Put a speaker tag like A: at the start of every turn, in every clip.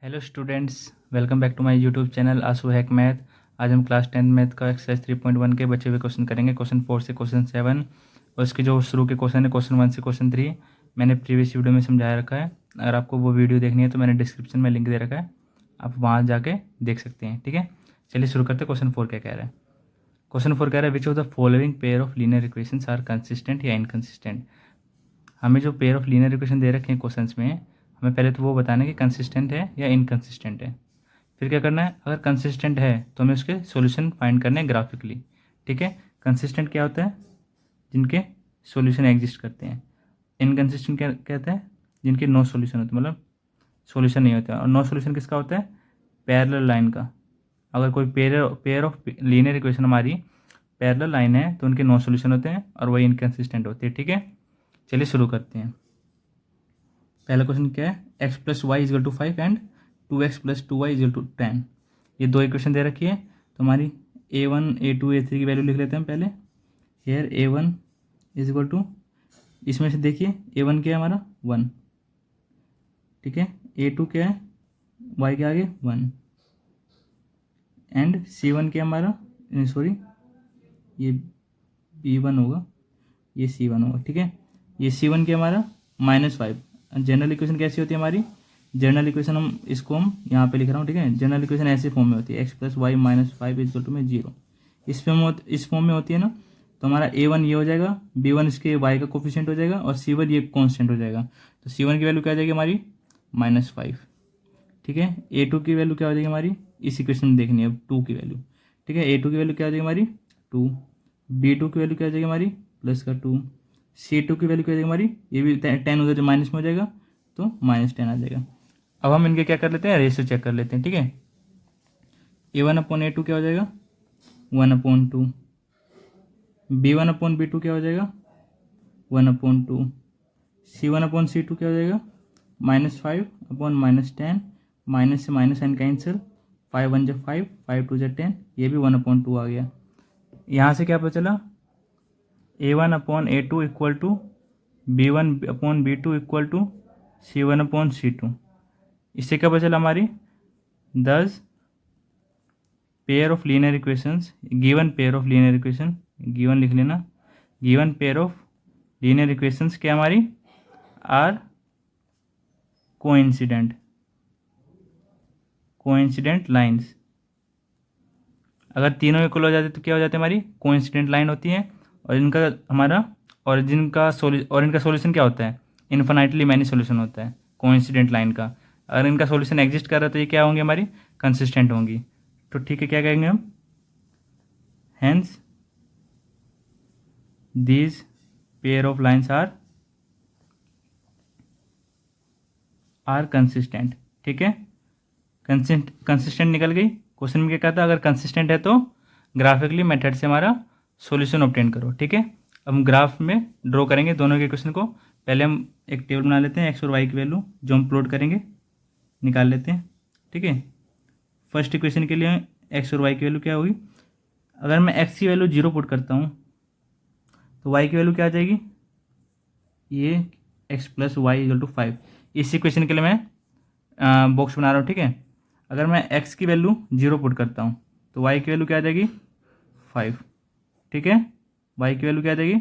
A: Hello students, welcome back to my YouTube channel आंसू hack math. आज हम class 10 math का एक्सरसाइज 3.1 के बचे हुए क्वेश्चन करेंगे। क्वेश्चन 4 से क्वेश्चन 7 और इसके जो शुरू के क्वेश्चन है क्वेश्चन 1 से क्वेश्चन 3 मैंने प्रीवियस वीडियो में समझाया रखा है। अगर आपको वो वीडियो देखनी है तो मैंने डिस्क्रिप्शन में लिंक दे रखा है, आप वहाँ जाके देख सकते हैं। ठीक है, चलिए शुरू करते हैं। क्वेश्चन 4 क्या कह रहा है? क्वेश्चन 4 कह रहा है which of the following pair of linear equations are consistent या इनकंसिस्टेंट। हमें जो पेयर ऑफ लीनियर इक्वेशन दे रखे हैं क्वेश्चंस में, हमें पहले तो वो बताना है कि कंसिस्टेंट है या इनकंसिस्टेंट है। फिर क्या करना है, अगर कंसिस्टेंट है तो हमें उसके सॉल्यूशन फाइंड करने हैं ग्राफिकली। ठीक है, कंसिस्टेंट क्या होता है? जिनके सॉल्यूशन एग्जिस्ट करते हैं। इनकंसिस्टेंट क्या कहते हैं? जिनके नो सॉल्यूशन होते हैं, मतलब सॉल्यूशन नहीं होता। और नो सॉल्यूशन किसका होता है? पैरेलल लाइन का। अगर कोई पेयर ऑफ लीनियर इक्वेशन हमारी पैरेलल लाइन है तो उनके नो सॉल्यूशन होते हैं और वही इनकंसिस्टेंट होती है। ठीक है, चलिए शुरू करते हैं। पहला क्वेश्चन क्या है? x plus y equal to 5 and 2x plus 2y equal to 10। ये दो इक्वेशन दे रखी है तो हमारी a1 a2 a3 की वैल्यू लिख लेते हैं हम पहले। Hair a1 is equal to, इसमें से देखिए a1 क्या है हमारा 1, ठीक है, a2 क्या है, y के आगे 1 एंड c1 क्या है हमारा, सॉरी ये b1 होगा, ये c1 होगा। ठीक है, ये c1 क्या हमारा -5। जनरल इक्वेशन कैसी होती है हमारी? जनरल इक्वेशन इसको हम यहाँ पे लिख रहा हूँ। ठीक है, जनरल इक्वेशन ऐसे फॉर्म में होती है, x plus y -5 is equal to में 0। इस फॉर्म में होती है ना, तो हमारा a1 ये हो जाएगा, b1 इसके y का कोफिशिएंट हो जाएगा और c1 ये कांस्टेंट हो जाएगा। तो c1 की वैल्यू क्या आ जाएगी हमारी? -5। ठीक है, a2 की वैल्यू क्या हो जाएगी हमारी? इस इक्वेशन में देखनी है अब 2 की वैल्यू। ठीक है, a2 की वैल्यू क्या हो जाएगी हमारी? 2। b2 की वैल्यू क्या हो जाएगी हमारी? +2। c2 की वैल्यू क्या हो जाएगी हमारी? ये भी 10 उधर जो माइनस में हो जाएगा तो -10 आ जाएगा। अब हम इनके क्या कर लेते हैं, रेशियो चेक कर लेते हैं। ठीक है, a1/a2 क्या हो जाएगा? 1/2। b1/b2 क्या हो जाएगा? 1/2। c1/c2 क्या हो जाएगा? -5/-10। माइनस से माइनस साइन कैंसिल, 5 1 जा 5, 5 2 जा 10, ये भी 1/2 आ गया। यहाँ से क्या पता चला? a1/a2 equal to b1/b2 equal to c1/c2। इससे क्या पता चला हमारी? 10 pair of linear equations, given pair of linear equation, given लिख लेना, given pair of linear equations क्या हमारी आर कोइंसिडेंट लाइंस। अगर तीनों इक्वल हो जाते तो क्या हो जाती है हमारी? कोइंसिडेंट लाइन होती है। और इनका हमारा ओरिजिन का और इनका सॉल्यूशन क्या होता है? इन्फिनाइटली मैनी सॉल्यूशन होता है कोइंसिडेंट लाइन का। अगर इनका सॉल्यूशन एग्जिस्ट कर रहा है तो ये क्या होंगे हमारी? कंसिस्टेंट होंगी। तो ठीक है, क्या कहेंगे हम? Hence these pair of lines are consistent. ठीक है, कंसिस्टेंट निकल गई। क्वेश्चन में क्या कहता है? अगर कंसिस्टेंट है तो ग्राफिकली मेथड से हमारा सॉल्यूशन ऑब्टेन करो। ठीक है, अब हम ग्राफ में ड्रॉ करेंगे दोनों के क्वेश्चन को। पहले हम एक टेबल बना लेते हैं, एक्स और वाई की वैल्यू जो हम प्लॉट करेंगे निकाल लेते हैं। ठीक है, फर्स्ट इक्वेशन के लिए एक्स और वाई की वैल्यू क्या होगी? अगर मैं एक्स की वैल्यू 0 पुट करता हूँ तो वाई की वैल्यू क्या आ जाएगी? ये x plus y equal to 5। इस इक्वेशन के लिए मैं बॉक्स बना रहा हूँ। ठीक है, अगर मैं x की वैल्यू 0 पुट करता हूँ तो y की वैल्यू क्या आ जाएगी? 5। ठीक है, y की वैल्यू क्या आ जाएगी?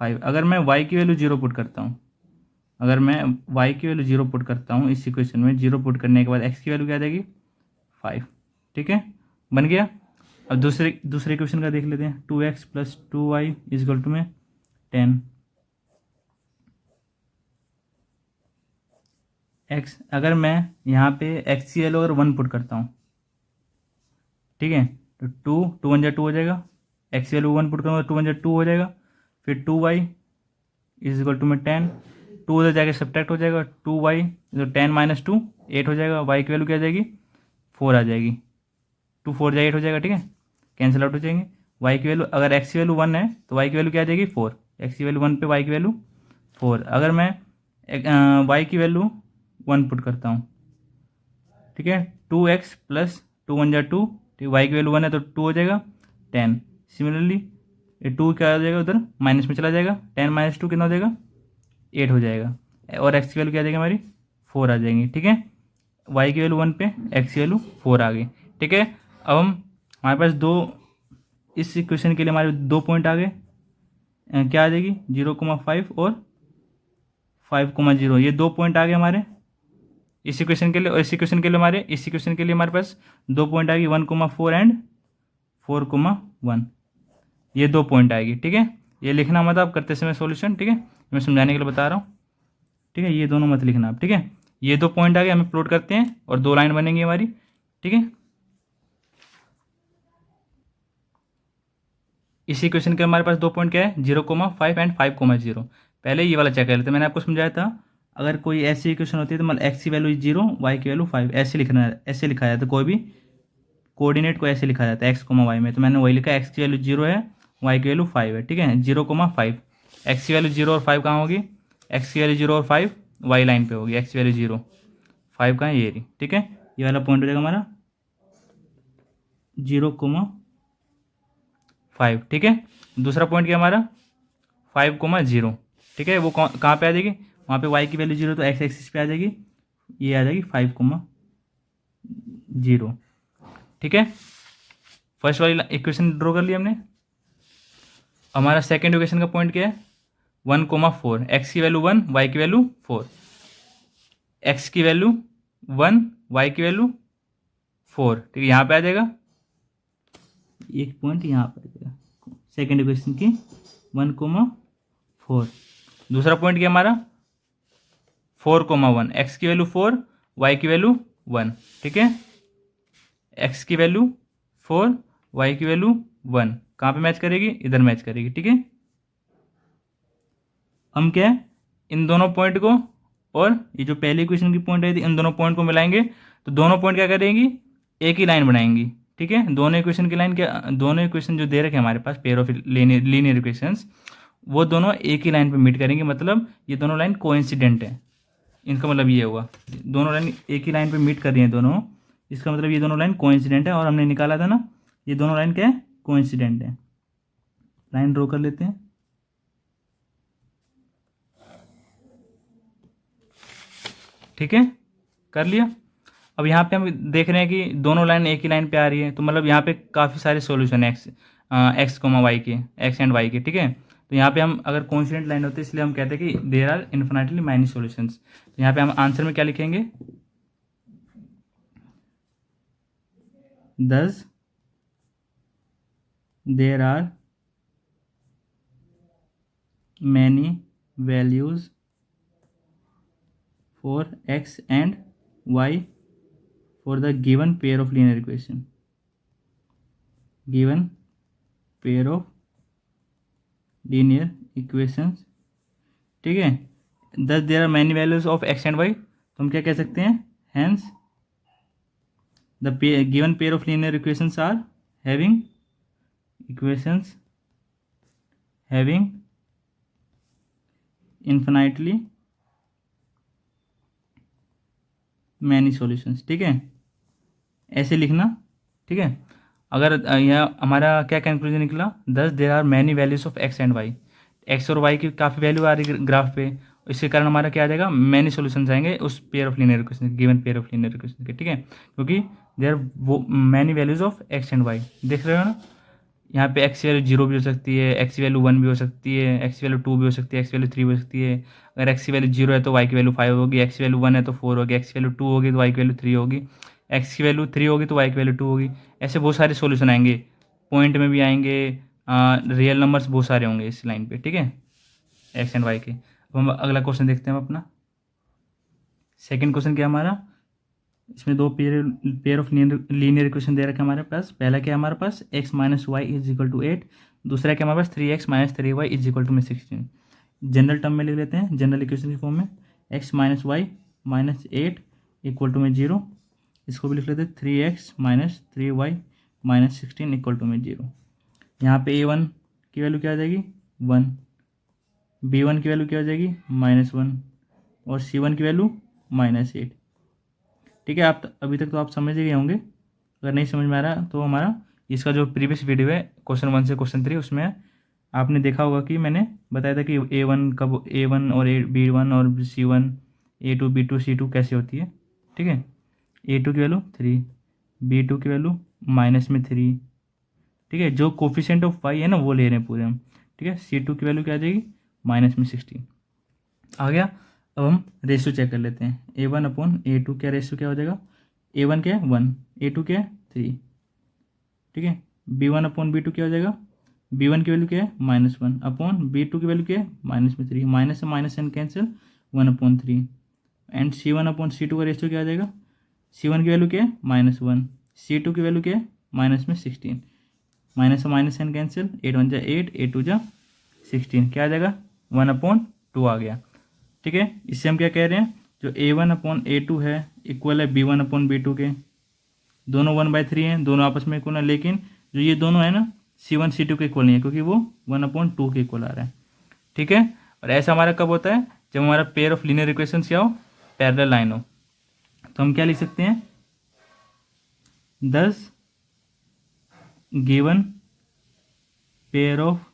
A: 5। अगर मैं y की वैल्यू 0 पुट करता हूँ, अगर मैं y की वैल्यू 0 पुट करता हूँ इस इक्वेशन में, 0 पुट करने के बाद x की वैल्यू क्या आ जाएगी? 5। ठीक है, बन गया। अब दूसरे इक्वेशन का देख लेते हैं। 2x plus 2y is equal to में 10। x, अगर मैं यहाँ पे x की वैल्यू अगर 1 पुट करता हूँ, ठीक है, तो 2 1 जा 2 हो जाएगा। x की वैल्यू 1 पुट करूँगा तो 2 1 जा 2 हो जाएगा। फिर 2y इज इक्वल टू में 10, 2 उधर जाके सब्ट्रैक्ट हो जाएगा, 2y तो 10 - 2 8 हो जाएगा। y की वैल्यू क्या आ जाएगी? 4 आ जाएगी। 2 4 जा 8 हो जाएगा। ठीक है, कैंसिल आउट हो जाएंगे। y की वैल्यू, अगर x की वैल्यू 1 है तो y की वैल्यू क्या आ जाएगी? 4। x की वैल्यू 1 पे y की वैल्यू 4। अगर मैं y की वैल्यू 1 पुट करता हूँ, ठीक है, 2x प्लस 2 1 जा 2, ठीक, y की वैल्यू 1 है तो 2 हो जाएगा 10। सिमिलरली ये 2 क्या हो जाएगा? उधर माइनस में चला जाएगा, 10 - 2 कितना हो जाएगा? 8 हो जाएगा। और x की वैल्यू क्या आ जाएगी हमारी? 4 आ जाएंगी। ठीक है, वाई की वैल्यू 1 पे, एक्स की वैल्यू 4 आ गई। ठीक है, अब हम हमारे पास दो, इस इक्वेशन के लिए हमारे 2 पॉइंट आ गए। क्या आ जाएगी 0,5 और 5,0, ये 2 पॉइंट आ गए हमारे इस इक्वेशन के लिए। और इस इक्वेशन के लिए हमारे, इस इक्वेशन के लिए हमारे पास 2 पॉइंट आएगी 1,4 एंड 4,1, ये 2 पॉइंट आएगी। ठीक है, ये लिखना मत आप करते समय सॉल्यूशन। ठीक है, मैं समझाने के लिए बता रहा हूँ। ठीक है, ये दोनों मत लिखना आप। ठीक है, ये 2 पॉइंट आ गए, हमें प्लॉट करते हैं और 2 लाइन बनेंगी हमारी। ठीक है, इस इक्वेशन के हमारे पास 2 पॉइंट क्या है 0,5 एंड 5,0। पहले ये वाला चेक कर लेते हैं। मैंने आपको समझाया था अगर कोई ऐसी इक्वेशन होती है तो मतलब एक्स की वैल्यू 0, वाई की वैल्यू 5, ऐसे लिखना है, ऐसे लिखा जाता है। कोई भी कोऑर्डिनेट को ऐसे लिखा जाता है x, y में। तो मैंने वही लिखा, एक्स की वैल्यू 0 है, वाई की वैल्यू 5 है। ठीक है, 0,5, एक्स की वैल्यू 0 और 5 कहाँ होगी, एक्स की वैल्यू 0 और 5 वाई लाइन पे होगी, एक्स की वैल्यू 0, 5 कहाँ है, ये रही। ठीक है, ये वाला पॉइंट हो जाएगा हमारा 0,5। ठीक है, दूसरा पॉइंट क्या हमारा 5,0। ठीक है, वो कहाँ पे आ जाएगी, वहाँ पे वाई की वैल्यू 0 तो एक्स एक्सिस पे आ जाएगी, ये आ जाएगी 5,0। ठीक है, फर्स्ट वाली इक्वेशन ड्रॉ कर लिया हमने। हमारा सेकेंड इक्वेशन का पॉइंट क्या है 1,4, एक्स की वैल्यू 1, वाई की वैल्यू 4, एक्स की वैल्यू 1, वाई की वैल्यू 4। ठीक है, यहाँ पे आ जाएगा एक पॉइंट, यहाँ पे आ जाएगा सेकेंड इक्वेशन की 1,4। दूसरा पॉइंट क्या हमारा 4,1, एक्स की वैल्यू 4, वाई की वैल्यू 1। ठीक है, एक्स की वैल्यू 4, वाई की वैल्यू 1, कहाँ पे मैच करेगी, इधर मैच करेगी। ठीक है, हम क्या है इन दोनों पॉइंट को और ये जो पहली इक्वेशन की पॉइंट आई थी, इन दोनों पॉइंट को मिलाएंगे तो दोनों पॉइंट क्या करेंगी, एक ही लाइन बनाएंगी। ठीक है, दोनों इक्वेशन की लाइन क्या, दोनों इक्वेशन जो दे रखे हमारे पास पेयर ऑफ लीनियर इक्वेशंस, वो दोनों एक ही लाइन पे मीट करेंगे। मतलब ये दोनों लाइन कोइंसिडेंट है, इनका मतलब ये हुआ दोनों लाइन एक ही लाइन पे मीट कर रही हैं दोनों, इसका मतलब ये दोनों लाइन कोइंसिडेंट है। और हमने निकाला था ना ये दोनों लाइन क्या है कोइंसिडेंट है। लाइन ड्रॉ कर लेते हैं। ठीक है, कर लिया। अब यहाँ पे हम देख रहे हैं कि दोनों लाइन एक ही लाइन पे आ रही है, तो मतलब यहाँ पे काफ़ी सारे सॉल्यूशन है एक्स कोमा वाई के, एक्स एंड वाई के। ठीक है, तो यहाँ पे हम अगर कॉन्स्टेंट लाइन होती है इसलिए हम कहते हैं कि there are infinitely many solutions. तो यहाँ पे हम आंसर में क्या लिखेंगे, thus there are many values for x and y for the given pair of linear equation, given pair of linear equations। ठीक है, thus there are many values of x and y, तो हम क्या कह सकते हैं, hence the given pair of linear equations are having infinitely many solutions। ठीक है, ऐसे लिखना। ठीक है, अगर यह हमारा क्या कंक्लूजन निकला, thus there are many values of x and y, x और वाई की काफ़ी वैल्यू आ रही ग्राफ पे, इसके कारण हमारा क्या आ जाएगा मैनी सॉल्यूशंस आएंगे उस pair of linear equation, given pair of linear equation के। ठीक है, क्योंकि देर वो many values of x and y, देख रहे हो ना, यहाँ पे एक्स वैल्यू 0 भी हो सकती है, एक्स वैल्यू 1 भी हो सकती है, एक्स वैल्यू 2 भी हो सकती है, एक्स वैल्यू 3 भी हो सकती है। अगर एक्स की वैल्यू 0 है तो वाई की वैल्यू 5 होगी, एक्स वैल्यू 1 है तो 4 होगी, एक्स वैल्यू 2 होगी तो वाई की वैल्यू 3 होगी, एक्स की वैल्यू 3 होगी तो वाई की वैल्यू 2 होगी। ऐसे बहुत सारे सॉल्यूशन आएंगे, पॉइंट में भी आएंगे, रियल नंबर्स बहुत सारे होंगे इस लाइन पे। ठीक है, एक्स एंड वाई के। अब हम अगला क्वेश्चन देखते हैं अपना। सेकेंड क्वेश्चन क्या हमारा, इसमें दो पेयर ऑफ लीनियर इक्वेशन दे रखे हमारे पास। पहला क्या है हमारे पास x minus y is equal to 8, दूसरा क्या हमारे पास 3x minus 3y is equal to में 16। जनरल टर्म में लिख लेते हैं, जनरल इक्वेशन की फॉर्म में, x minus y minus 8 equal to में 0, इसको भी लिख लेते हैं 3x minus 3y minus 16 equal to में 0। यहाँ पे a1 की वैल्यू क्या आ जाएगी 1, b1 की वैल्यू क्या आ जाएगी -1 और c1 की वैल्यू -8। ठीक है, आप अभी तक तो आप समझ ही गए होंगे। अगर नहीं समझ में आ रहा तो हमारा इसका जो प्रीवियस वीडियो है क्वेश्चन 1 से क्वेश्चन 3, उसमें आपने देखा होगा कि मैंने बताया था कि A1 और B1 और C1, A2 B2 C2 कैसे होती है। ठीक है, A2 की वैल्यू 3, B2 की वैल्यू -3, ठीक है। जो कोफिशिएंट ऑफ y है ना वो ले रहे हैं पूरे हम, ठीक है। C2 की वैल्यू क्या आ जाएगी -16 आ गया। अब हम रेशियो चेक कर लेते हैं। A1/A2 क्या रेशियो क्या हो जाएगा, A1 क्या है 1, A2 क्या है 3, ठीक है। B1/B2 क्या हो जाएगा, B1 की वैल्यू क्या है -1/B2 की वैल्यू क्या है -3, माइनस से minus and cancel 1/3 and C1/C2 का रेशियो क्या आ जाएगा, C1 की वैल्यू क्या है -1, C2 की वैल्यू क्या है -16, माइनस से माइनस एन कैंसिल 8 1 जा 8, 8 2 जा 16, क्या आ जाएगा 1/2 आ गया, ठीक है। इससे हम क्या कह रहे हैं, जो A1/A2 है इक्वल है B1/B2 के, दोनों 1/3 हैं, दोनों आपस में इक्वल है, लेकिन जो ये दोनों है ना C1 C2 के इक्वल नहीं है क्योंकि वो 1/2 के इक्वल आ रहा है, ठीक है। और ऐसा हमारा कब होता है, जब हमारा पेयर ऑफ लीनियर इक्वेशंस क्या हो, पैरेलल लाइन हो। तो हम क्या लिख सकते हैं, 10 given pair of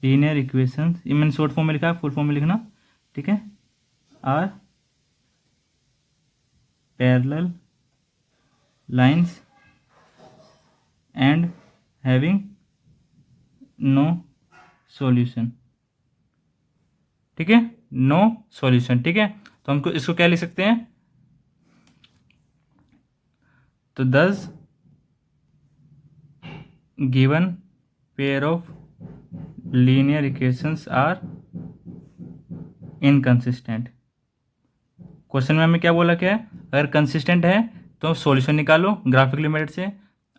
A: linear equations, ये मैंने शॉर्ट फॉर्म में लिखा है, फुल फॉर्म में लिखना, ठीक है, are parallel lines and having no solution, ठीक है, नो सॉल्यूशन, ठीक है। तो हमको इसको क्या लिख सकते हैं, तो 10 given pair of linear equations are inconsistent. Question में हमें क्या बोला, क्या है, अगर कंसिस्टेंट है तो सॉल्यूशन निकालो ग्राफिकली मेथड से,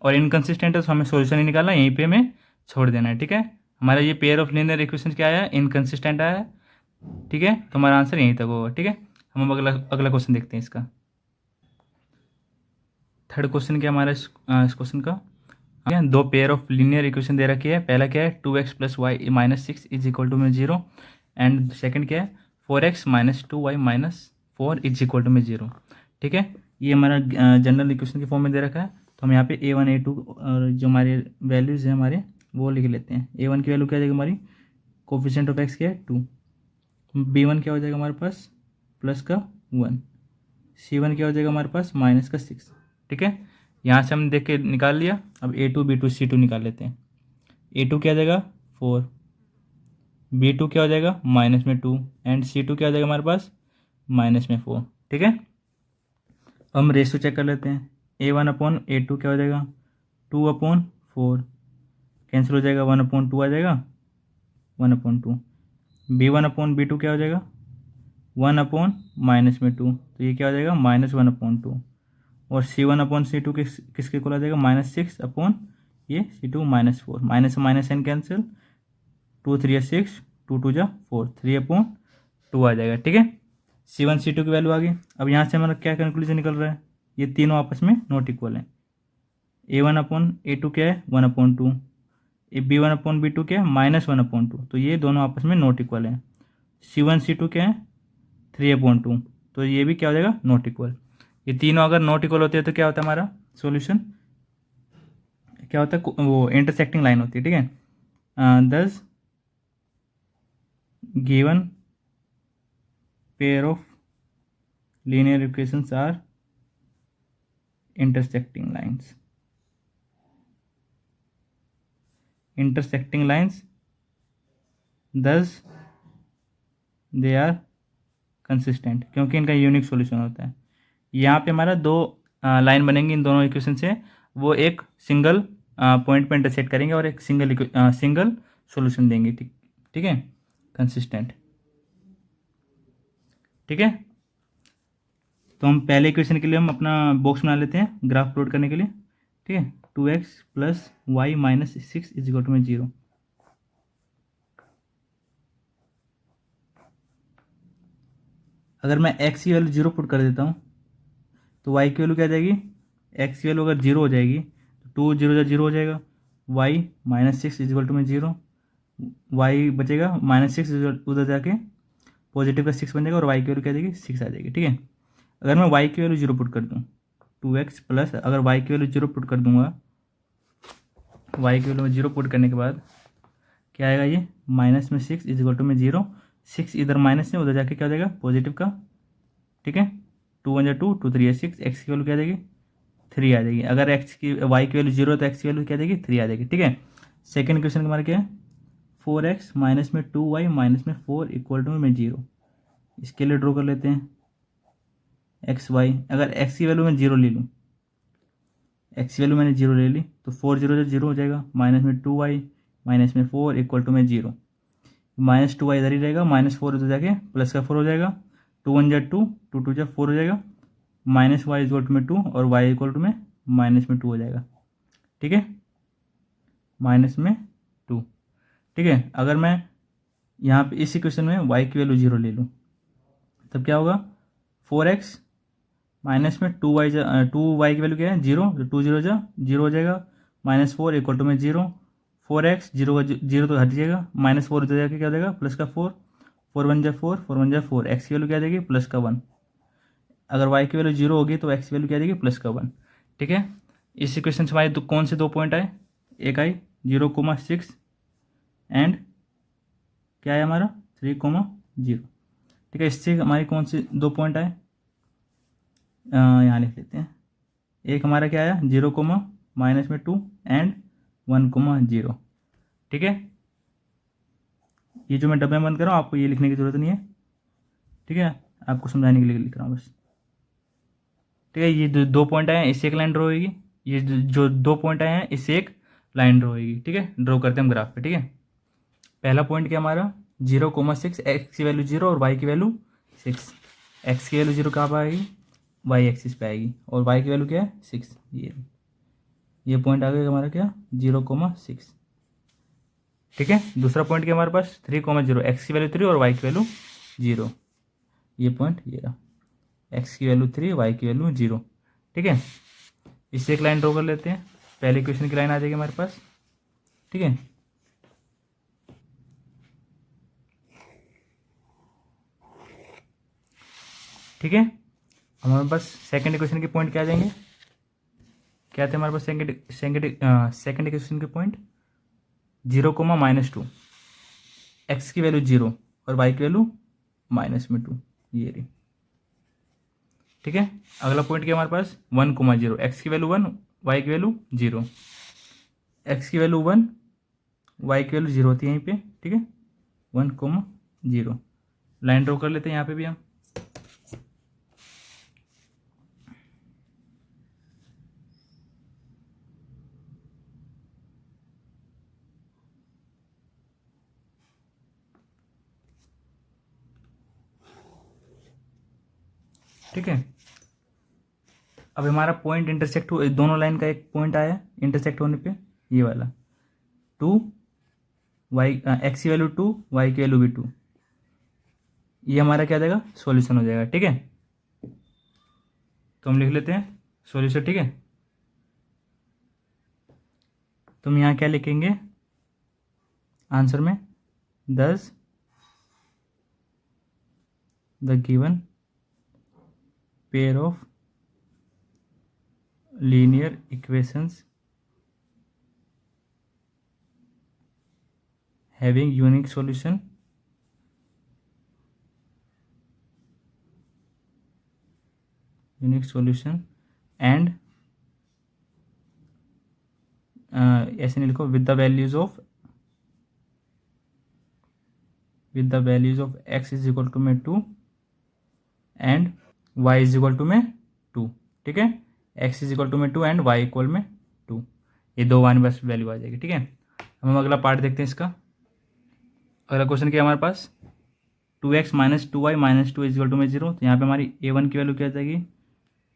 A: और इनकंसिस्टेंट है तो हमें सॉल्यूशन नहीं निकालना, यहीं पे हमें छोड़ देना है, ठीक है। हमारा ये पेयर ऑफ लीनियर इक्वेशन क्या आया, इनकंसिस्टेंट आया है, ठीक है। तो हमारा आंसर यहीं तक होगा, ठीक है। हम अगला अगला क्वेश्चन देखते हैं इसका। थर्ड क्वेश्चन क्या हमारा इस क्वेश्चन का, दो पेयर ऑफ लीनियर इक्वेशन दे रखी है। पहला क्या है 2x + y - 6 = 0 एंड सेकंड क्या है 4x - 2y - 4 = 0, ठीक है। ये हमारा जनरल इक्वेशन के फॉर्म में दे रखा है। तो हम यहाँ पे A1 A2 और जो हमारे वैल्यूज़ हैं हमारे वो लिख लेते हैं। A1 की वैल्यू क्या आ जाएगी हमारी, कोफिशिएंट ऑफ x क्या है 2, B1 क्या हो जाएगा हमारे पास +1, C1 क्या हो जाएगा हमारे पास -6, ठीक है। यहाँ से हम देख के निकाल लिया। अब A2 B2 C2 निकाल लेते हैं। A2 क्या आ जाएगा 4, B2 क्या हो जाएगा -2 एंड C2 क्या हो जाएगा हमारे पास -4, ठीक है। हम रेशियो चेक कर लेते हैं। A1/A2 क्या हो जाएगा 2/4, कैंसिल हो जाएगा 1/2 आ जाएगा 1/2, B1/B2 क्या हो जाएगा 1/-2, तो ये क्या हो जाएगा -1/2, और C1/C2 किसके इक्वल आ जाएगा -6 ये C2 -4, माइनस से माइनस एन कैंसिल 2 3 6, 2 2 जा 4, 3/2 आ जाएगा, ठीक है। C1 C2 की वैल्यू आ गई। अब यहाँ से हमारा क्या कंक्लूजन निकल रहा है, ये तीनों आपस में नॉट इक्वल है। A1/A2 क्या है 1/2, B1/B2 क्या है -1/2, तो ये दोनों आपस में नॉट इक्वल है। C1 C2 क्या है 3/2, तो ये भी क्या हो जाएगा नॉट इक्वल। ये तीनों अगर नॉट इक्वल होते हैं तो क्या होता है हमारा सॉल्यूशन, क्या होता है वो इंटरसेक्टिंग लाइन होती है, ठीक है। 10 given pair of linear equations are intersecting lines, intersecting lines 10 they are consistent, क्योंकि इनका यूनिक सॉल्यूशन होता है। यहाँ पे हमारा दो लाइन बनेंगी इन दोनों इक्वेशन से, वो एक सिंगल पॉइंट पे इंटरसेक्ट करेंगे और एक सिंगल सॉल्यूशन देंगे, ठीक है, कंसिस्टेंट, ठीक है। तो हम पहले इक्वेशन के लिए हम अपना बॉक्स बना लेते हैं ग्राफ प्लॉट करने के लिए, ठीक है। 2x + y - 6 = 0, अगर मैं x की वैल्यू 0 पुट कर देता हूँ तो y की वैल्यू क्या आ जाएगी, x की वैल्यू अगर 0 हो जाएगी तो 2 0 0 हो जाएगा, y - 6 = 0, y बचेगा -6 उधर जाके पॉजिटिव का 6 बन जाएगा और y की वैल्यू क्या आ जाएगी 6 आ जाएगी, ठीक है। अगर मैं y की वैल्यू 0 पुट कर दूँ 2x प्लस, अगर y की वैल्यू 0 पुट कर दूंगा, y की वैल्यू में 0 पुट करने के बाद क्या आएगा, ये -6 = 0, 6 इधर माइनस है उधर जाके क्या हो जाएगा पॉजिटिव का, ठीक है, टू वन जा टू, टू थ्री या सिक्स, एक्स की वैल्यू क्या आ जाएगी 3 आ जाएगी। अगर एक्स की वाई की वैल्यू 0 है तो एक्स की वैल्यू क्या आ जाएगी 3 आ जाएगी। ठीक है, सेकंड क्वेश्चन हमारा क्या है 4x माइनस में 2y माइनस में 4 इक्वल टू में 0। इसके लिए ड्रॉ कर लेते हैं एक्स वाई। अगर एक्स की वैल्यू मैं 0 ले लूँ, एक्स की वैल्यू मैंने 0 ले ली तो 4 0 0 हो जाएगा, माइनस में 2y माइनस में 4 इक्वल टू में 0। माइनस 2y इधर ही रहेगा, माइनस 4 इधर जाके प्लस का 4 हो जाएगा, 2 1 जा 2, 2 2 जा 4 हो जाएगा, माइनस वाई इक्वल टू में 2 और y इक्वल टू में माइनस में 2 हो जाएगा। ठीक है, माइनस में 2। ठीक है, अगर मैं यहाँ पे इस इक्वेशन में y की वैल्यू 0 ले लूँ तब क्या होगा 4x माइनस में 2y की वैल्यू क्या है 0, तो 2 0 जा 0 हो जाएगा, माइनस 4 इक्वल टू में 0, 4x 0 का 0 तो हट जाएगा, माइनस 4 इधर जाके क्या हो जाएगा प्लस का 4, 4 1 जा 4, 4 1 जा 4, एक्स की वैल्यू क्या आ जाएगी प्लस का 1। अगर y की वैल्यू 0 होगी तो एक्स की वैल्यू क्या आ जाएगी प्लस का 1। ठीक है, इस इक्वेशन से हमारे कौन से 2 पॉइंट आए, एक आई 0,6 एंड क्या है हमारा 3,0। ठीक है, इससे हमारी कौन से 2 पॉइंट आए, यहाँ लिख लेते हैं। एक हमारा क्या आया 0, माइनस में 2 एंड 1,0। ठीक है, ये जो मैं डब्बे में बंद कर रहा हूँ आपको ये लिखने की ज़रूरत नहीं है। ठीक है, आपको समझाने के लिए लिख रहा हूँ बस। ठीक है, ये जो 2 पॉइंट आए हैं इससे एक लाइन ड्रॉ होगी, ये जो 2 पॉइंट आए हैं इससे एक लाइन ड्रॉ होगी। ठीक है, ड्रॉ करते हैं हम ग्राफ पे। ठीक है, पहला पॉइंट क्या हमारा 0,6, एक्स की वैल्यू 0 और वाई की वैल्यू 6। एक्स की वैल्यू 0 कहाँ पर आएगी वाई एक्सिस पे आएगी और वाई की वैल्यू क्या है 6। ये पॉइंट आ गया हमारा क्या 0,6। ठीक है, दूसरा पॉइंट क्या हमारे पास 3,0, एक्स की वैल्यू 3 और वाई की वैल्यू 0। ये पॉइंट ये रहा, एक्स की वैल्यू 3 वाई की वैल्यू 0। ठीक है, इससे एक लाइन ड्रॉ कर लेते हैं, पहले क्वेश्चन की लाइन आ जाएगी हमारे पास। ठीक है, ठीक है, हमारे पास सेकंड इक्वेशन के पॉइंट क्या आ जाएंगे, क्या थे हमारे पास सेकंड इक्वेशन के पॉइंट 0,-2, एक्स की वैल्यू 0 और वाई की वैल्यू -2, ये रही। ठीक है, अगला पॉइंट क्या हमारे पास 1,0, एक्स की वैल्यू 1 वाई की वैल्यू 0, एक्स की वैल्यू 1 वाई की वैल्यू 0 होती है यहीं पे। ठीक है, 1,0 लाइन ड्रॉ कर लेते हैं यहाँ पे भी हम। ठीक है, अब हमारा पॉइंट इंटरसेक्ट हो, दोनों लाइन का एक पॉइंट आया इंटरसेक्ट होने पे, ये वाला 2 वाई, एक्स की वैल्यू 2 वाई की वैल्यू भी 2, ये हमारा क्या आ जाएगा सॉल्यूशन हो जाएगा। ठीक है, तो हम लिख लेते हैं सॉल्यूशन। ठीक है, तो हम यहाँ क्या लिखेंगे आंसर में 10 the given pair of linear equations having unique solution and ऐसे नहीं लिखो with the values of x is equal to में 2 and y is equal to में 2। ठीक है, x is equal to में 2 and y इक्वल में 2, ये दो वन बस वैल्यू आ जाएगी। ठीक है, हम अगला पार्ट देखते हैं इसका। अगला क्वेश्चन क्या है हमारे पास 2x minus 2y minus 2 is equal to में 0, तो यहाँ पे हमारी a1 की वैल्यू क्या आ जाएगी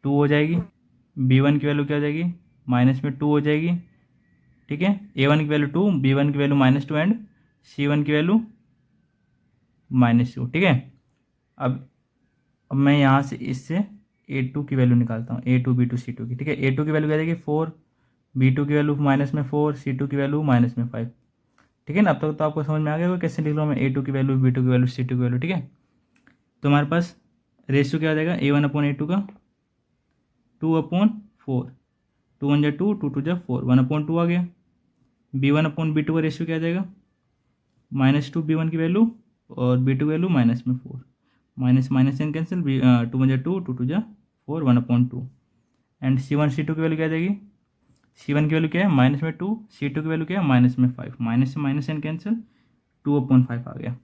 A: 2 हो जाएगी, b1 की वैल्यू क्या हो जाएगी -2 हो जाएगी। ठीक है, a1 की वैल्यू 2, b1 की वैल्यू -2 एंड c1 की वैल्यू -2। ठीक है, अब मैं यहाँ से इससे a2 की वैल्यू निकालता हूँ, a2 b2 c2 की। ठीक है, a2 की वैल्यू क्या आ जाएगी 4, b2 की वैल्यू -4, c2 की वैल्यू -5। ठीक है ना, अब तक तो आपको समझ में आ गया कैसे लिख लो मैं a2 की वैल्यू, b2 की वैल्यू, c2 की वैल्यू। ठीक है, तो हमारे पास रेशियो क्या आ जाएगा a1/a2 का 2/4, 2 1 जा 2, 2 2 जा 4, 1/2 आ गया। b1/b2 का रेशियो क्या आ जाएगा -2 b1 की वैल्यू और b2 की value -4, minus minus and cancel, 2 1 जा 2, 2 2 जा 4 1/2 एंड C1 C2 की वैल्यू क्या आ जाएगी, C1 की वैल्यू क्या है माइनस में 2, C2 की वैल्यू क्या है माइनस में 5, माइनस से माइनस एंड कैंसिल 2/5 आ गया।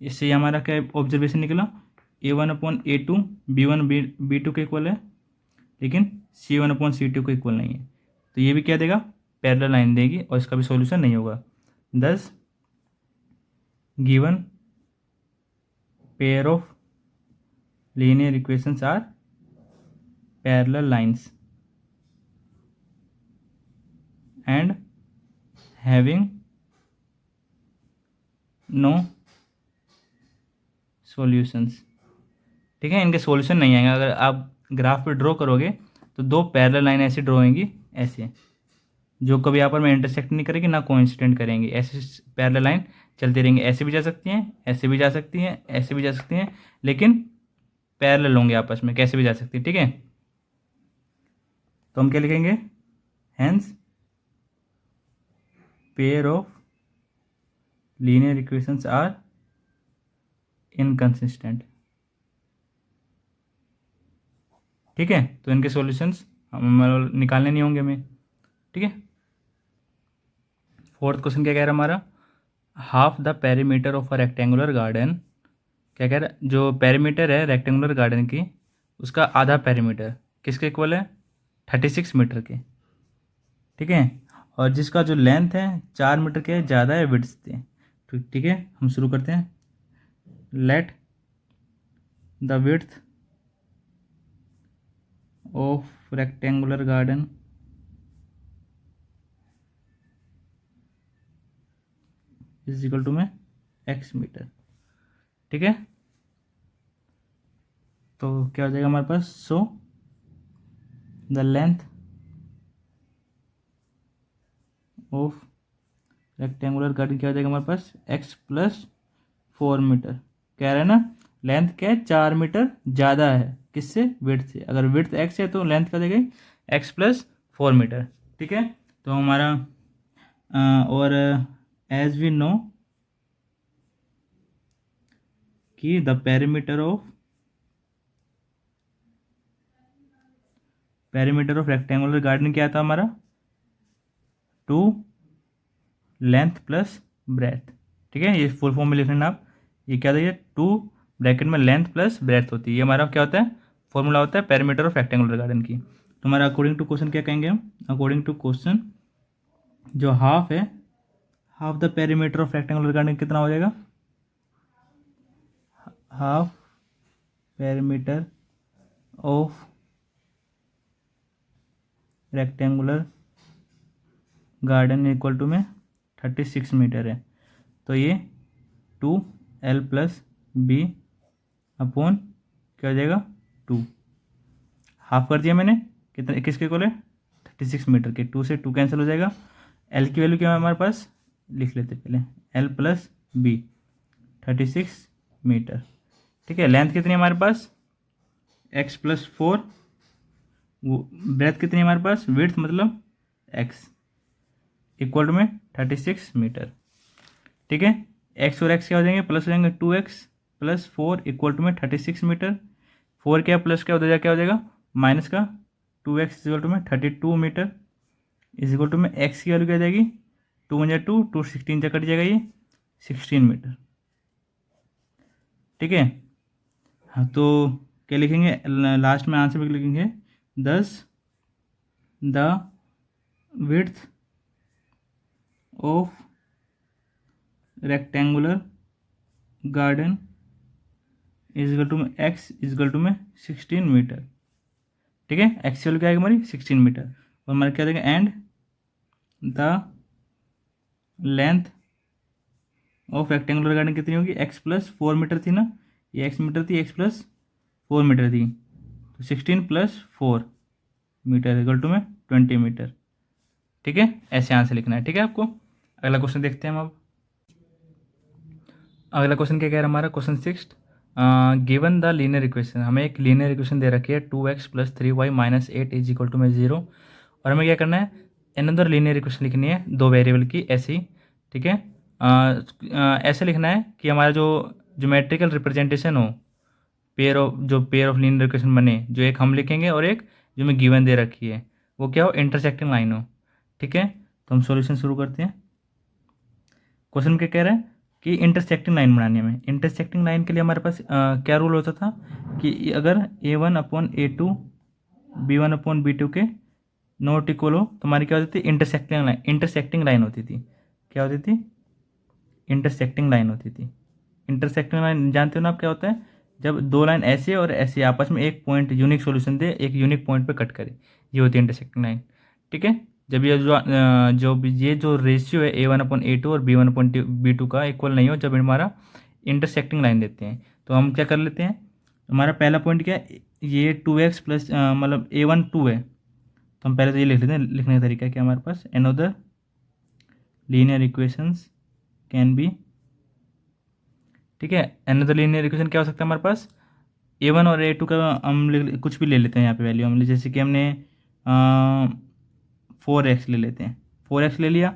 A: इससे हमारा क्या ऑब्जर्वेशन निकला, A1/A2 B1 B2 के इक्वल है, लेकिन C1/C2 के इक्वल नहीं है। तो ये भी क्या देगा, पैरेलल लाइन देगी और इसका भी सॉल्यूशन नहीं होगा। thus given pair of linear equations are parallel lines and having no solutions। ठीक है, इनके सॉल्यूशन नहीं आएंगे। अगर आप ग्राफ पे ड्रॉ करोगे तो दो पैरेलल लाइन ऐसे ड्रॉ होंगी, ऐसे, जो कभी आपस में इंटरसेक्ट नहीं करेगी ना कोइंसिडेंट करेंगी। ऐसे पैरेलल लाइन चलती रहेंगी, ऐसे भी जा सकती हैं, ऐसे भी जा सकती हैं, ऐसे भी जा सकती हैं, लेकिन पैरेलल होंगे आपस में, कैसे भी जा सकती है। ठीक है, तो हम क्या लिखेंगे, hence pair of linear equations are inconsistent. ठीक है, तो इनके सॉल्यूशंस हम निकालने नहीं होंगे हमें। ठीक है, फोर्थ क्वेश्चन क्या कह रहा है हमारा, half the perimeter of a rectangular garden. क्या कह रहा है, जो पेरीमीटर है रेक्टेंगुलर गार्डन की, उसका आधा पेरीमीटर किसके इक्वल है, 36 मीटर के। ठीक है, और जिसका जो लेंथ है 4 मीटर के ज़्यादा है विड्थ से। तो ठीक है, हम शुरू करते हैं। Let the width of rectangular garden is equal to में x मीटर। ठीक है, तो क्या हो जाएगा हमारे पास, so the length of rectangular garden क्या हो जाएगा हमारे पास, x+4 मीटर। कह रहा है ना, लेंथ क्या है 4 मीटर ज़्यादा है किससे, विड्थ से। अगर विड्थ x है तो लेंथ क्या देगी, x+4 मीटर। ठीक है, तो हमारा और एज वी नो कि the perimeter of rectangular garden क्या था हमारा, 2 लेंथ प्लस ब्रेथ। ठीक है, ये फुल फॉर्म में लिख लेना आप। ये क्या था, ये 2 ब्रैकेट में लेंथ प्लस ब्रेथ होती है। ये हमारा क्या होता है, फॉर्मूला होता है पेरीमीटर ऑफ रेक्टेंगुलर गार्डन की। तो हमारा अकॉर्डिंग टू क्वेश्चन क्या कहेंगे हम, अकॉर्डिंग टू क्वेश्चन जो हाफ है, half the perimeter of rectangular garden कितना हो जाएगा, half perimeter of rectangular garden equal to में 36 मीटर है। तो ये 2l+b/, क्या हो जाएगा 2, हाफ कर दिया मैंने, कितना किसके इक्वल है 36 मीटर के। 2 से 2 कैंसिल हो जाएगा। l की वैल्यू क्या है हमारे पास, लिख लेते पहले, l+b 36 मीटर। ठीक है, लेंथ कितनी है हमारे पास, x+4, ब्रेथ कितनी है हमारे पास, विड्थ मतलब x, इक्वल टू में 36 मीटर। ठीक है, x और x क्या हो जाएंगे, प्लस हो जाएंगे, 2x+4 इक्वल टू में 36 मीटर। 4 क्या प्लस क्या हो जाएगा माइनस का, 2x इक्वल टू में 32 मीटर इज इक्वल टू में x की वैल्यू क्या आ जाएगी, 2 × 2 2 16 से कट जाएगा, ये 16 मीटर। ठीक है, हाँ, तो क्या लिखेंगे लास्ट में आंसर भी लिखेंगे, 10 the width of rectangular garden is equal to में x इज इक्वल टू में 16 मीटर। ठीक है, एक्स वैल्यू क्या आएगी हमारी 16 मीटर, और हमारे क्या देगा, and the length of rectangular garden कितनी होगी, x+4 मीटर थी ना, ये x मीटर थी, x+4 मीटर थी, तो 16+4 मीटर इक्वल टू में 20 मीटर। ठीक है, ऐसे आंसर लिखना है। ठीक है आपको, अगला क्वेश्चन देखते हैं हम अब। अगला क्वेश्चन क्या कह रहा है हमारा, question 6, given the linear equation. हमें एक लीनियर इक्वेशन दे रखी है 2x + 3y - 8 is equal to में 0, और हमें क्या करना है, अनदर लीनियर इक्वेशन लिखनी है 2 वेरिएबल की ऐसी। ठीक है, ऐसे लिखना है कि हमारा जो ज्योमेट्रिकल रिप्रेजेंटेशन हो पेयर ऑफ लीनियर इक्वेशन बने, जो एक हम लिखेंगे और एक जो हमें गिवन दे रखी है, वो क्या हो, इंटरसेक्टिंग लाइन हो। ठीक है, तो हम सॉल्यूशन शुरू करते हैं। क्वेश्चन क्या कह रहा है कि इंटरसेक्टिंग लाइन बनानी है हमें। इंटरसेक्टिंग लाइन के लिए हमारे पास क्या रूल होता था कि अगर A1/A2 B1/B2 के नॉट इक्वल हो तो हमारी क्या होती थी, इंटरसेक्टिंग लाइन होती थी। क्या होती थी, इंटरसेक्टिंग लाइन होती थी। इंटरसेक्टिंग लाइन जानते हो ना आप क्या होता है, जब दो लाइन ऐसे और ऐसे आपस में एक पॉइंट यूनिक सॉल्यूशन दे, एक यूनिक पॉइंट पे कट करे, ये होती है इंटरसेक्टिंग लाइन। ठीक है, जब ये जो रेशियो है A1/A2 और B1/B2 का इक्वल नहीं हो, जब हमारा इंटरसेक्टिंग लाइन देते हैं, तो हम क्या कर लेते हैं, हमारा पहला पॉइंट क्या है, ये 2x प्लस मतलब A1 2 है, तो हम पहले तो ये लिख लेते हैं। लिखने का तरीका क्या हमारे पास, another linear equations can be. ठीक है, अनदर लीनियर इक्वेशन क्या हो सकता है हमारे पास, A1 और A2 का हम कुछ भी ले लेते हैं यहाँ पे वैल्यू, हम जैसे कि हमने 4x ले लेते हैं। 4x ले लिया,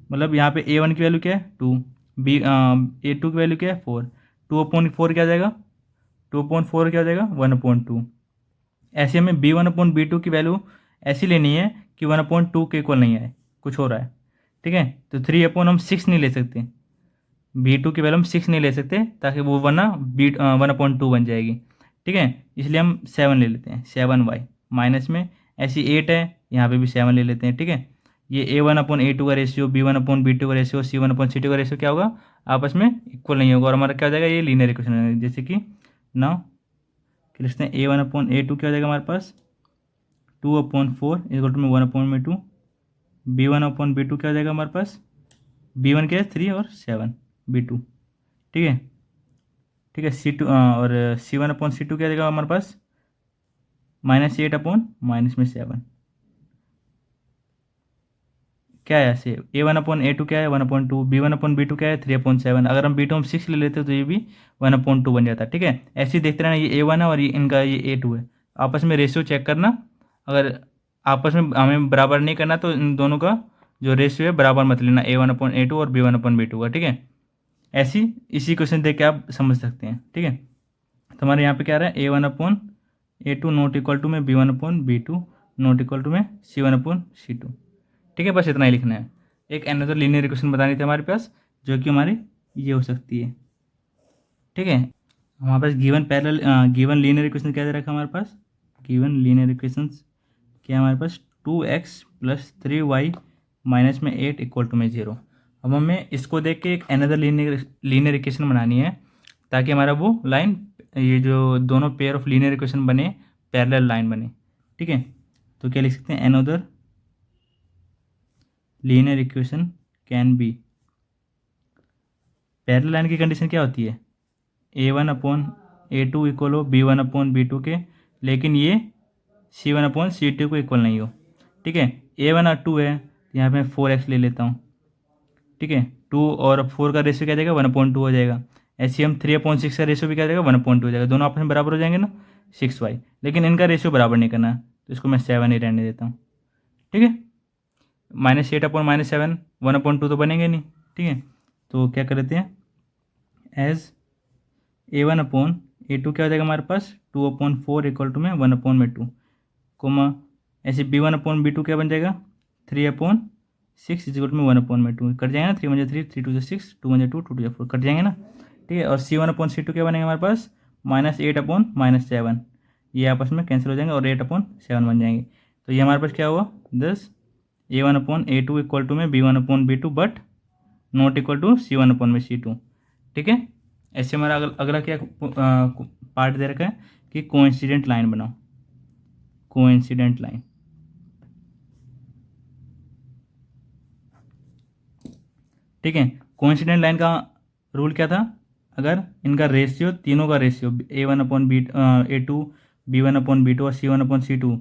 A: मतलब यहाँ पे A1 की वैल्यू क्या है 2, A2 की वैल्यू क्या है 4, 2/4 क्या आ जाएगा, 2/4 क्या हो जाएगा 1/2। ऐसे हमें B1/B2 की वैल्यू ऐसी लेनी है कि 1/2 के इक्वल नहीं आए, कुछ हो रहा है। ठीक है, तो 3/6 नहीं ले सकते, B2 की वैल्यू हम 6 नहीं ले सकते, ताकि वो वरना B1/2 बन जाएगी। ठीक है, इसलिए हम 7 ले लेते हैं, 7y माइनस में ऐसी 8 है, यहाँ पे भी 7 ले लेते हैं। ठीक है, ये A1/A2 का रेशियो, B1/B2 का रेशियो, C1/C2 का रेशियो क्या होगा, आपस में इक्वल नहीं होगा, और हमारा क्या हो जाएगा, ये लीनियर इक्वेशन है। जैसे कि नाउ लिखते हैं A1/A2 क्या हो जाएगा हमारे पास 2/4 इक्वल टू में 1/2, B1/B2 क्या हो जाएगा हमारे पास, B1 क्या है 3 और 7 B2। ठीक है, ठीक है, C2 और C1/C2 क्या देगा हमारे पास -8/-7 क्या है, ऐसे A1/A2 क्या है 1/2, B1/B2 क्या है 3/7। अगर हम B2 हम 6 ले लेते तो ये भी 1/2 बन जाता है। ठीक है, ऐसे ही देखते रहना, ये A1 है और ये इनका ये A2 है, आपस में रेशियो चेक करना। अगर आपस में हमें बराबर नहीं करना तो इन दोनों का जो रेशियो है बराबर मत लेना, A1/A2 और B1/B2 का। ठीक है, ऐसी इसी क्वेश्चन देख के आप समझ सकते हैं। ठीक है, तो हमारे यहाँ पे क्या रहा है A1/A2 नॉट इक्वल टू में B1/B2 नॉट इक्वल टू में C1/C2। ठीक है, बस इतना ही लिखना है। एक अनदर लीनियर इक्वेशन बतानी थी हमारे पास, जो कि हमारी ये हो सकती है। ठीक है, हमारे पास गिवन लीनियर इक्वेशन क्या दे रखा है हमारे पास, गिवन लीनियर इक्वेशंस क्या है हमारे पास 2x + 3y माइनस में 8 इक्वल टू में 0। अब हमें इसको देख के एक अनदर लीनियर इक्वेशन बनानी है, ताकि हमारा वो लाइन, ये जो दोनों पेयर ऑफ लीनियर इक्वेशन बने, पैरेलल लाइन बने। ठीक है, तो क्या लिख सकते हैं, another linear equation can be. Parallel line की कंडीशन क्या होती है, A1/A2 इक्वल हो B1/B2 के, लेकिन ये C1/C2 को इक्वल नहीं हो। ठीक है, A1 और 2 है, यहाँ पे मैं 4x ले लेता हूँ। ठीक है, 2 और 4 का रेशियो क्या जाएगा 1/2 हो जाएगा। ऐसे हम 3/6 का रेशियो भी क्या जाएगा 1/2 हो जाएगा, दोनों आपस में बराबर हो जाएंगे ना 6y, लेकिन इनका रेशियो बराबर नहीं करना, तो इसको मैं 7 ही रहने देता हूँ। ठीक है, -8/-7 1/2 तो बनेंगे नहीं। ठीक है, तो क्या कर लेते हैं, एज A1/A2 क्या हो जाएगा हमारे पास 2/4 इक्वल टू में 1/2 कोमा, ऐसे B1/B2 क्या बन जाएगा 3/6 इक्वल टू में 1/2 कट जाएगा ना, 3 1 3 3 2 6 2 1 2 2 2 4 कट जाएंगे ना। ठीक है, और C1/C2 क्या बनेगा हमारे पास -8/-7, ये आपस में कैंसिल हो जाएंगे और 8/7 बन जाएंगे। तो ये हमारे पास क्या हुआ 10 A1/A2 इक्वल टू में B1/B2 but not equal to C1/C2। ठीक है, ऐसे हमारा अगला क्या पार्ट दे रखा है कि कोइंसिडेंट लाइन बनाओ, कोइंसिडेंट लाइन। ठीक है, कोइंसिडेंट लाइन का रूल क्या था, अगर इनका रेशियो, तीनों का रेशियो A1/A2 B1/B2 और C1/C2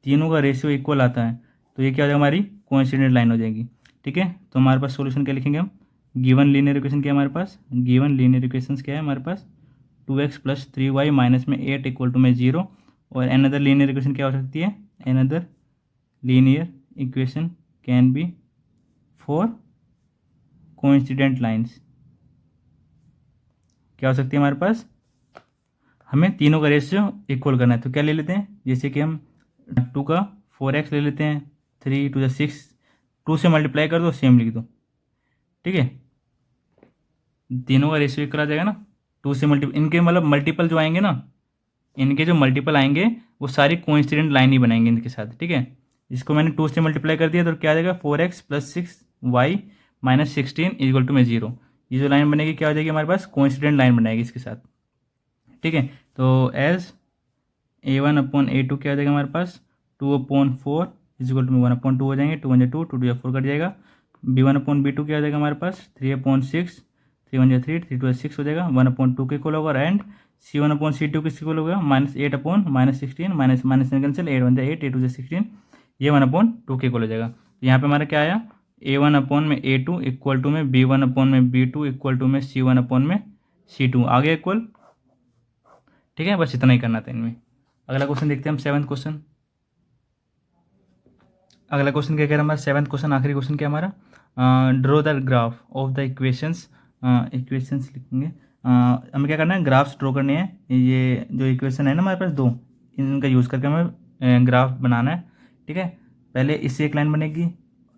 A: तीनों का रेशियो इक्वल आता है, तो ये क्या हो जाएगा, हमारी कोइंसिडेंट लाइन हो जाएगी। ठीक है, तो हमारे पास सॉल्यूशन क्या लिखेंगे हम, गिवन लीनियर इक्वेशन क्या है हमारे पास, गिवन लीनियर इक्वेशंस क्या है हमारे पास 2x + 3y माइनस में 8 इक्वल टू में 0। और अनदर लीनियर इक्वेशन क्या हो सकती है, another linear equation can be for coincident lines. क्या हो सकती है हमारे पास, हमें तीनों का रेशियो इक्वल करना है, तो क्या ले लेते हैं, जैसे कि हम 2 का 4x ले लेते हैं, 3 टू द 6, 2 से मल्टीप्लाई कर दो, सेम लिख दो, ठीक है। तीनों का रेशियो इक्वल आ जाएगा ना, 2 से इनके मतलब मल्टीपल जो आएंगे ना, इनके जो मल्टीपल आएंगे वो सारी कोइंसिडेंट लाइन ही बनाएंगे इनके साथ, ठीक है। इसको मैंने 2 से मल्टीप्लाई कर दिया तो क्या आ जाएगा, 4x plus 6y minus 16 equal to में 0। ये जो लाइन बनेगी क्या हो जाएगी हमारे पास, कोइंसिडेंट लाइन बनाएगी इसके साथ, ठीक है। तो एज a1/a2 क्या हो जाएगा हमारे पास, 2/4 इक्वल टू में 1/2 हो जाएंगे, 2 1 2 2 2 4 कट जाएगा। b1/b2 क्या हो जाएगा हमारे पास, 3/6, 3 1 3, 3 2 6 हो जाएगा, 1/2 के इक्वल होगा। एंड c1/c2 किसके इक्वल होगा, -8/-16 माइनस माइनस कैंसिल, 8 1 8, 8 2 16, ये 1/2 के इक्वल हो जाएगा। तो यहाँ पे हमारा क्या आया, a1/a2 इक्वल टू में b1/b2 इक्वल टू में c1/c2 आ गया इक्वल, ठीक है। बस इतना ही करना था इनमें। अगला क्वेश्चन देखते हैं हम, 7th क्वेश्चन। अगला क्वेश्चन क्या कह रहा है हमारा, 7th क्वेश्चन, आखिरी क्वेश्चन क्या हमारा, draw the graph of the equations, equations लिखेंगे, हमें क्या करना है, ग्राफ्स ड्रॉ करने हैं। ये जो इक्वेशन है ना हमारे पास दो, इनका यूज़ करके हमें ग्राफ बनाना है, ठीक है। पहले इससे एक लाइन बनेगी,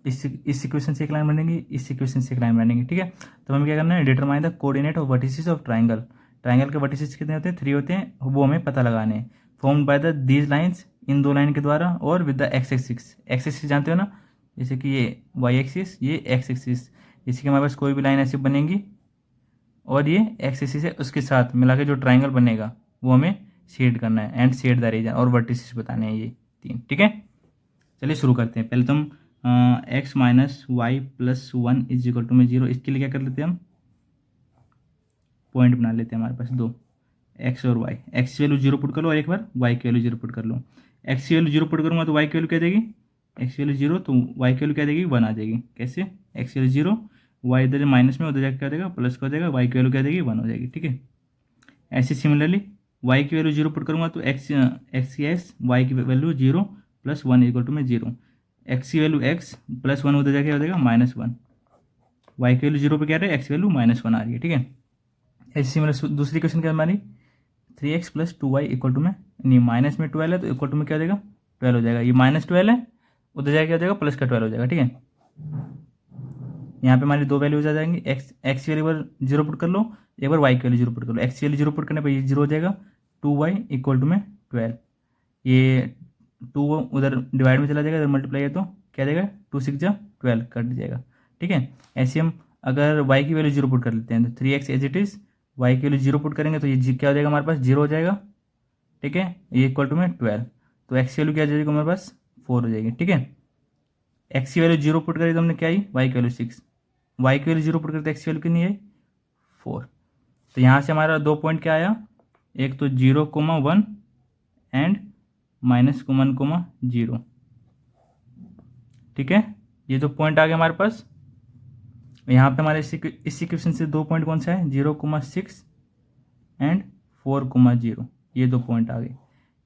A: इस इक्वेशन से एक लाइन बनेगी, इस इक्वेशन से एक लाइन बनेगी, ठीक है। तो हमें क्या करना है, determine the coordinate of vertices of triangle. Triangle के वर्टिसेस कितने होते हैं, 3 होते हैं, वो हमें पता लगाने हैं। Formed by the these lines, इन दो लाइन के द्वारा, और with the x axis, x axis जानते हो ना, जैसे कि ये वाई एक्सिस, ये एक्स एक्सिस, जैसे कि हमारे पास कोई भी लाइन ऐसी बनेगी और ये एक्स एक्सिस है, उसके साथ मिला के जो ट्राइंगल बनेगा वो हमें शेड करना है, एंड शेड द रीजन, और वर्टिसेस बताने हैं ये 3, ठीक है। चलिए शुरू करते हैं। पहले तो हम x minus y plus 1 is equal to में 0, इसके लिए क्या कर लेते हैं, हम पॉइंट बना लेते हैं हमारे पास दो, x और y। x की वैल्यू 0 पुट कर लो और एक बार y की वैल्यू 0 पुट कर लो। x की वैल्यू 0 पुट करूँगा तो y की वैल्यू क्या देगी, x की वैल्यू 0 तो y की वैल्यू क्या देगी, 1 आ जाएगी। कैसे, x की वैल्यू 0, y इधर माइनस में, उधर जाकर क्या देगा, प्लस का हो जाएगा, y की वैल्यू क्या देगी, 1 हो जाएगी, ठीक है। ऐसे सिमिलरली y की वैल्यू 0 पुट करूँगा तो x की x, y की वैल्यू 0 प्लस 1 इक्वल टू में 0, x की वैल्यू x प्लस 1 उधर जाके हो जाएगा -1, y की वैल्यू 0 पे क्या रहा है, x की वैल्यू -1 आ रही है, ठीक है। ऐसे सिमिलर दूसरी क्वेश्चन क्या हमारी, 3x plus 2y equal to में, नहीं माइनस में 12 है तो इक्वल टू में क्या हो जाएगा, 12 हो जाएगा। ये -12 है, उधर जाके क्या हो जाएगा, प्लस का 12 हो जाएगा, ठीक है। यहाँ पे हमारी दो वैल्यूज आ जाएंगी, एक्स की वैल्यू 0 पुट कर लो, एक बार वाई की वैल्यू 0 पुट कर लो। एक्स की वैल्यू 0 पुट करने पर ये 0 हो जाएगा, 2y इक्वल टू में 12, ये 2 उधर डिवाइड में चला जाएगा, इधर मल्टीप्लाई है तो क्या जाएगा, 2 6 जा 12 कट जाएगा, ठीक है। ऐसे हम अगर y की वैल्यू 0 पुट कर लेते हैं तो 3x as it is, y की वैल्यू 0 पुट करेंगे तो ये क्या हो जाएगा हमारे पास, 0 हो जाएगा, ठीक है। ये इक्वल टू में 12, तो x की वैल्यू क्या हो जाएगी हमारे पास, 4 हो जाएगी, ठीक है। x की वैल्यू 0 पुट करी तो हमने क्या आई, y की वैल्यू 6, y की वैल्यू 0 पुट करी तो x की वैल्यू कितनी आई, 4। तो यहाँ से हमारा 2 पॉइंट क्या आया, एक तो 0,1 एंड -1,0, ठीक है। ये दो पॉइंट आ गए हमारे पास। यहाँ पे हमारे इस इक्वेशन से 2 पॉइंट कौन सा है, 0,6 एंड 4,0, ये 2 पॉइंट आ गए।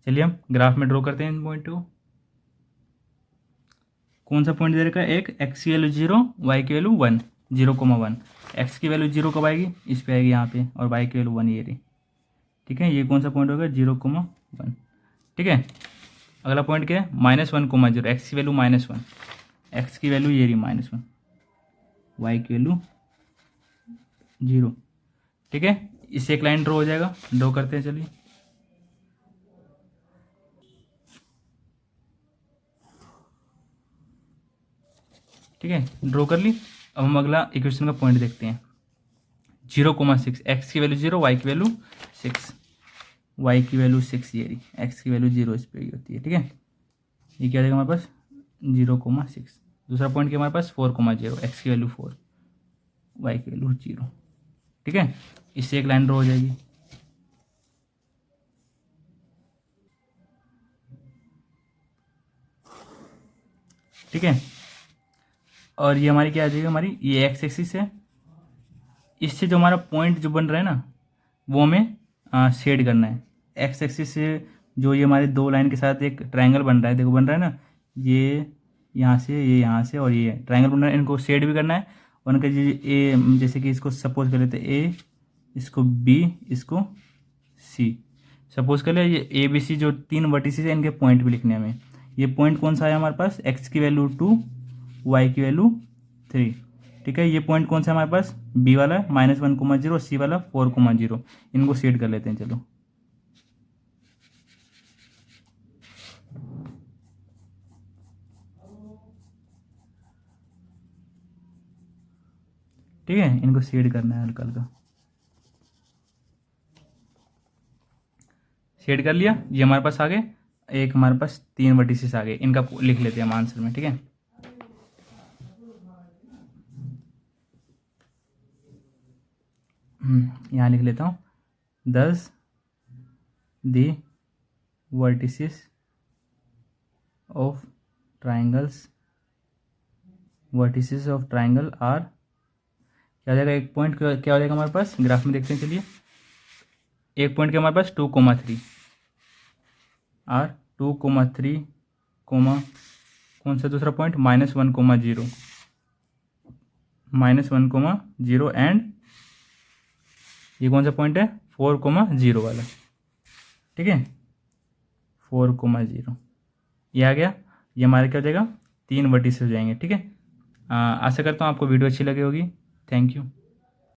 A: चलिए हम ग्राफ में ड्रॉ करते हैं इन पॉइंट को। कौन सा पॉइंट दे रखा है, एक x की वैल्यू 0, y की वैल्यू 1, 0,1। x की वैल्यू 0 कब आएगी, इस पे आएगी यहाँ पे, और y की वैल्यू 1 ये रही, ठीक है। ये कौन सा पॉइंट होगा, 0,1, ठीक है। अगला पॉइंट क्या है, -1,0, एक्स की वैल्यू -1, एक्स की वैल्यू ये रही -1, वाई की वैल्यू 0, ठीक है। इससे एक लाइन ड्रॉ हो जाएगा, ड्रॉ करते हैं चलिए। ठीक है, ड्रॉ कर ली। अब हम अगला इक्वेशन का पॉइंट देखते हैं, 0,6, एक्स की वैल्यू 0, वाई की वैल्यू 6, वाई की वैल्यू 6 ये रही, एक्स की वैल्यू 0 इस पर होती है, ठीक है। ये क्या देगा हमारे पास, 0,6। दूसरा पॉइंट क्या हमारे पास, 4,0, एक्स की वैल्यू 4, वाई की वैल्यू 0, ठीक है। इससे एक लाइन ड्रॉ हो जाएगी, ठीक है। और ये हमारी क्या आ जाएगी, हमारी ये एक्स एक्सिस है, इससे जो हमारा पॉइंट जो बन रहा है ना वो हमें शेड करना है। एक्स एक्सिस से जो ये हमारे दो लाइन के साथ एक ट्रायंगल बन रहा है, देखो बन रहा है ना, ये यहाँ से, ये यहाँ से, और ये ट्रायंगल बन रहा है, इनको शेड भी करना है। और उनका जैसे कि इसको सपोज कर लेते हैं ए, इसको बी, इसको सी, सपोज कर लिया ये ए बी सी जो 3 वर्टिसेस है इनके पॉइंट भी लिखने हैं हमें। ये पॉइंट कौन सा है हमारे पास, एक्स की वैल्यू 2, वाई की वैल्यू 3, ठीक है। ये पॉइंट कौन सा है हमारे पास, बी वाला -1,0, सी वाला 4,0। इनको सेट कर लेते हैं चलो। ठीक है, इनको शेड करना है हल्का हल्का। शेड कर लिया, ये हमारे पास आ गए। एक हमारे पास 3 वर्टिसेस आ गए, इनका लिख लेते हैं हम आंसर में, ठीक है। यहाँ लिख लेता हूँ 10 the vertices of triangles, vertices of triangle are, क्या हो जाएगा, एक पॉइंट क्या हो जाएगा हमारे पास, ग्राफ में देखते हैं चलिए। एक पॉइंट के हमारे पास 2,3 आर 2,3, कौन सा दूसरा पॉइंट -1,0, -1,0 एंड ये कौन सा पॉइंट है 4,0 वाला, ठीक है 4,0 ये आ गया। ये हमारे क्या हो जाएगा, 3 वर्टिसेस हो जाएंगे, ठीक है। आशा करता हूँ आपको वीडियो अच्छी लगी होगी। Thank you.